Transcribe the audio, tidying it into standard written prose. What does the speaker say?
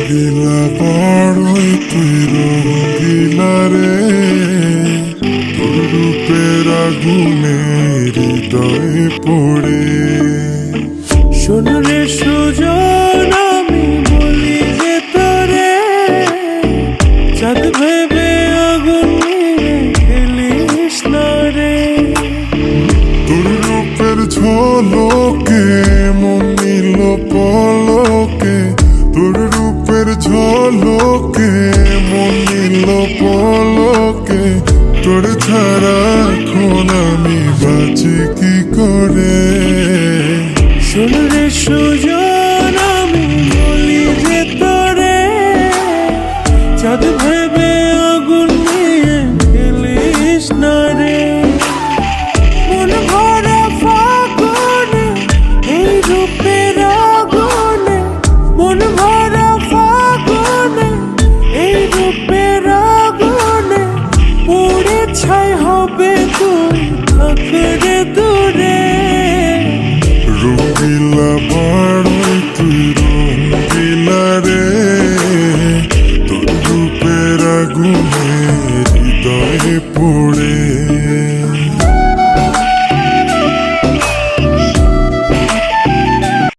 রঙ্গিলা বড়ই তুই রঙ্গিলা রে, তোর রূপের আগুনে হৃদয়ে পড়ে। শোন রে সুজন, আমি বলি যে তোরে, চাঁদ ভেবে আগুন নিয়ে খেলিস না রে। তোর রূপের ঝলকে মন নিল পলকে, তোর রূপের ঝলকে মন নিল পলকে। তোর ছাড়া এখন আমি বাঁচি কি করে। শোন রে সুজন, আমি বলি যে তোরে, চাঁদ ভেবে আগুন নিয়ে খেলিস না রে। মন ভরা ফাগুনে এই রূপের আগুনে, মন ভরা ফাগুনে এই রূপের আগুনে, পুড়ে ছাই হবে তুই থাক রে দূরে। রঙ্গিলা বড়ই তুই রঙ্গিলা রে, তোর রূপের আগুনে হৃদয়ে পড়ে।